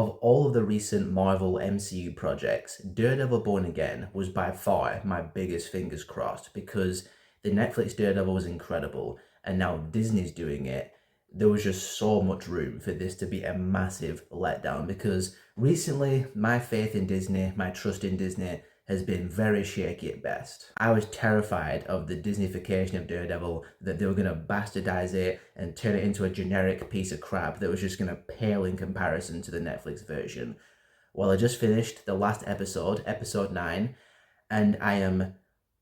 of all of the recent Marvel MCU projects, Daredevil Born Again was by far my biggest fingers crossed because the Netflix Daredevil was incredible, and now Disney's doing it. There was just so much room for this to be a massive letdown because recently my faith in Disney, my trust in Disney has been very shaky at best. I was terrified of the Disneyfication of Daredevil, that they were going to bastardize it and turn it into a generic piece of crap that was just going to pale in comparison to the Netflix version. Well, I just finished the last episode, episode 9, and I am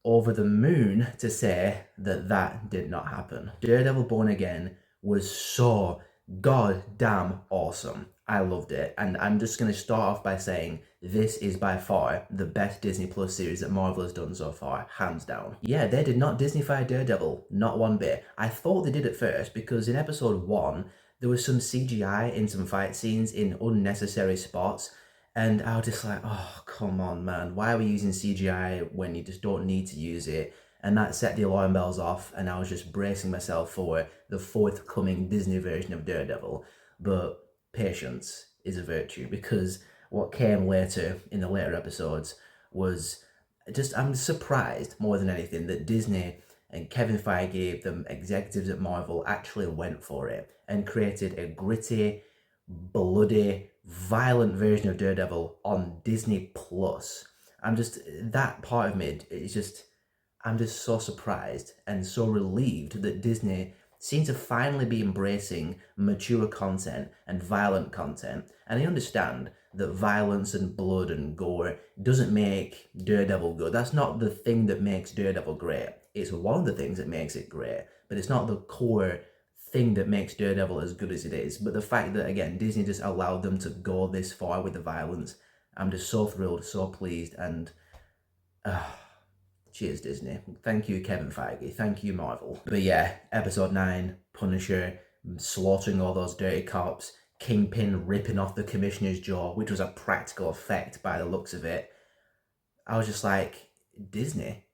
over the moon to say that that did not happen. Daredevil Born Again was so goddamn awesome. I loved it, and I'm just going to start off by saying this is by far the best Disney Plus series that Marvel has done so far, hands down. Yeah, they did not Disneyfy Daredevil, not one bit. I thought they did at first because in episode 1 there was some CGI in some fight scenes in unnecessary spots, and I was just like, oh, come on, man, why are we using CGI when you just don't need to use it? And that set the alarm bells off, and I was just bracing myself for the forthcoming Disney version of Daredevil. But patience is a virtue, because what came later in the later episodes was just, I'm surprised more than anything that Disney and Kevin Feige, the executives at Marvel, actually went for it and created a gritty, bloody, violent version of Daredevil on Disney Plus. That part of me is just, I'm just so surprised and so relieved that Disney seem to finally be embracing mature content and violent content. And I understand that violence and blood and gore doesn't make Daredevil good. That's not the thing that makes Daredevil great. It's one of the things that makes it great, but it's not the core thing that makes Daredevil as good as it is. But the fact that, again, Disney just allowed them to go this far with the violence, I'm just so thrilled, so pleased, and cheers, Disney. Thank you, Kevin Feige. Thank you, Marvel. But yeah, episode 9, Punisher slaughtering all those dirty cops, Kingpin ripping off the commissioner's jaw, which was a practical effect by the looks of it. I was just like, Disney.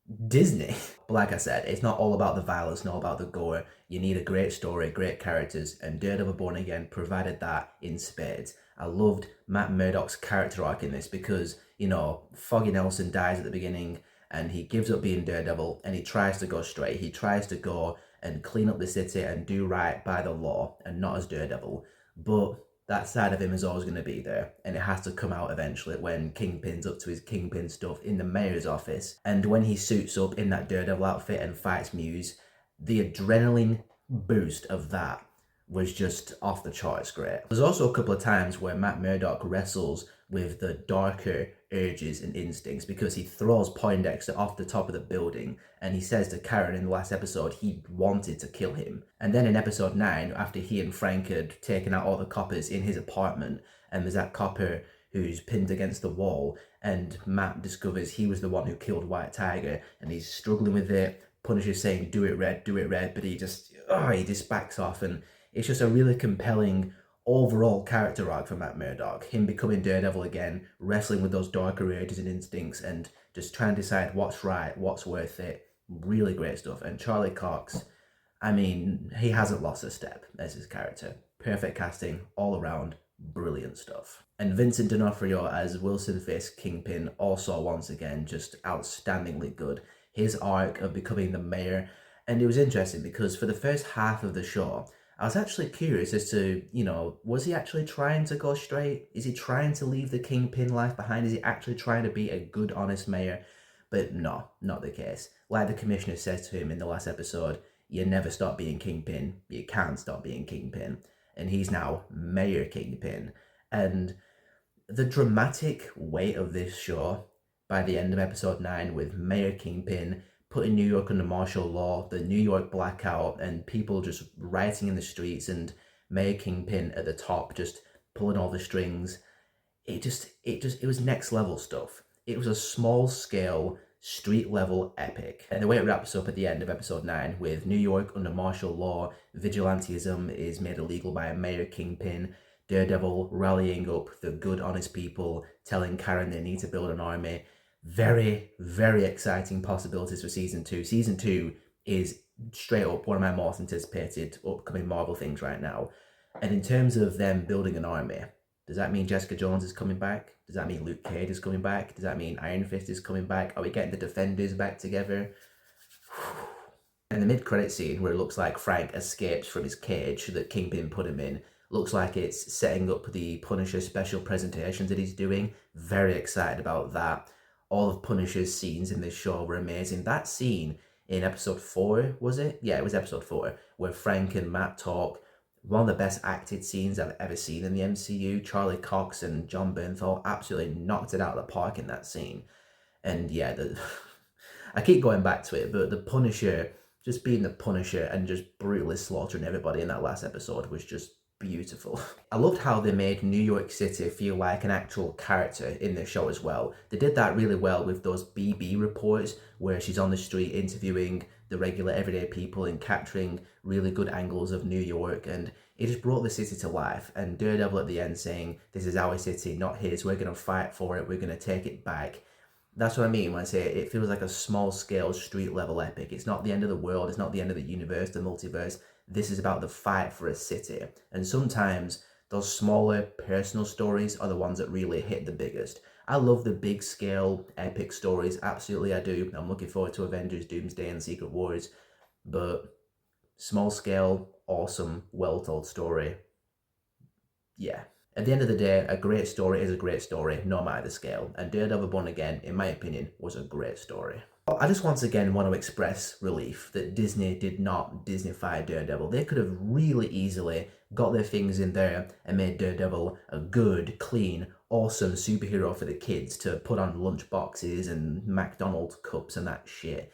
But like I said, it's not all about the violence, not about the gore. You need a great story, great characters, and Daredevil Born Again provided that in spades. I loved Matt Murdock's character arc in this because, Foggy Nelson dies at the beginning, and he gives up being Daredevil, and he tries to go straight. He tries to go and clean up the city and do right by the law, and not as Daredevil. But that side of him is always going to be there, and it has to come out eventually when Kingpin's up to his Kingpin stuff in the mayor's office. And when he suits up in that Daredevil outfit and fights Muse, the adrenaline boost of that was just off the charts great. There's also a couple of times where Matt Murdock wrestles with the darker urges and instincts, because he throws Poindexter off the top of the building, and he says to Karen in the last episode he wanted to kill him. And then in episode 9, after he and Frank had taken out all the coppers in his apartment, and there's that copper who's pinned against the wall, and Matt discovers he was the one who killed White Tiger, and he's struggling with it. Punisher's saying, do it red, but he just backs off, and it's just a really compelling overall character arc for Matt Murdock. Him becoming Daredevil again, wrestling with those darker urges and instincts, and just trying to decide what's right, what's worth it. Really great stuff. And Charlie Cox, he hasn't lost a step as his character. Perfect casting all around, brilliant stuff. And Vincent D'Onofrio as Wilson Fisk Kingpin, also once again just outstandingly good. His arc of becoming the mayor, and it was interesting because for the first half of the show, I was actually curious as to, was he actually trying to go straight? Is he trying to leave the Kingpin life behind? Is he actually trying to be a good, honest mayor? But no, not the case. Like the commissioner says to him in the last episode, you never stop being Kingpin. You can't stop being Kingpin. And he's now Mayor Kingpin. And the dramatic weight of this show by the end of episode 9 with Mayor Kingpin putting New York under martial law, the New York blackout, and people just rioting in the streets, and Mayor Kingpin at the top just pulling all the strings. It was next level stuff. It was a small scale, street level epic. And the way it wraps up at the end of episode 9 with New York under martial law, vigilantism is made illegal by a Mayor Kingpin, Daredevil rallying up the good, honest people, telling Karen they need to build an army. Very, very exciting possibilities for season 2. Season 2 is straight up one of my most anticipated upcoming Marvel things right now. And in terms of them building an army, Does that mean Jessica Jones is coming back? Does that mean Luke Cage is coming back? Does that mean Iron Fist is coming back? Are we getting the Defenders back together? And the mid-credit scene where it looks like Frank escapes from his cage that Kingpin put him in looks like it's setting up the Punisher special presentations that he's doing. Very excited about that. All of Punisher's scenes in this show were amazing. That scene in episode 4, was it? Yeah, it was episode 4, where Frank and Matt talk. One of the best acted scenes I've ever seen in the MCU. Charlie Cox and John Bernthal absolutely knocked it out of the park in that scene. And yeah, I keep going back to it, but the Punisher, just being the Punisher and just brutally slaughtering everybody in that last episode was just beautiful. I loved how they made New York City feel like an actual character in the show as well. They did that really well with those BB reports where she's on the street interviewing the regular everyday people and capturing really good angles of New York, and it just brought the city to life. And Daredevil at the end saying, "This is our city, not his. We're going to fight for it. We're going to take it back." That's what I mean when I say it feels like a small scale street level epic. It's not the end of the world, it's not the end of the universe, the multiverse. This is about the fight for a city. And sometimes those smaller personal stories are the ones that really hit the biggest. I love the big scale epic stories, absolutely I do. I'm looking forward to Avengers, Doomsday, and Secret Wars. But small scale, awesome, well told story. Yeah. At the end of the day, a great story is a great story, no matter the scale. And Daredevil Born Again, in my opinion, was a great story. I just once again want to express relief that Disney did not Disneyfy Daredevil. They could have really easily got their fingers in there and made Daredevil a good, clean, awesome superhero for the kids to put on lunch boxes and McDonald's cups and that shit.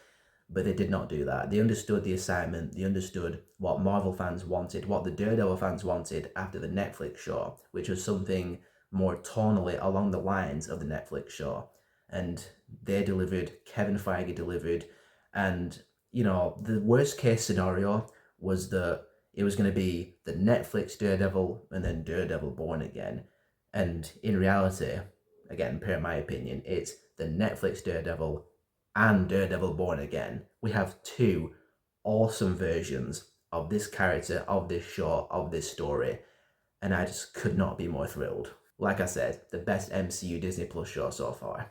But they did not do that. They understood the assignment. They understood what Marvel fans wanted, what the Daredevil fans wanted after the Netflix show, which was something more tonally along the lines of the Netflix show. And they delivered, Kevin Feige delivered. And, you know, the worst case scenario was that it was going to be the Netflix Daredevil and then Daredevil Born Again. And in reality, again, per my opinion, it's the Netflix Daredevil and Daredevil Born Again. We have two awesome versions of this character, of this show, of this story, and I just could not be more thrilled. Like I said, the best MCU Disney Plus show so far.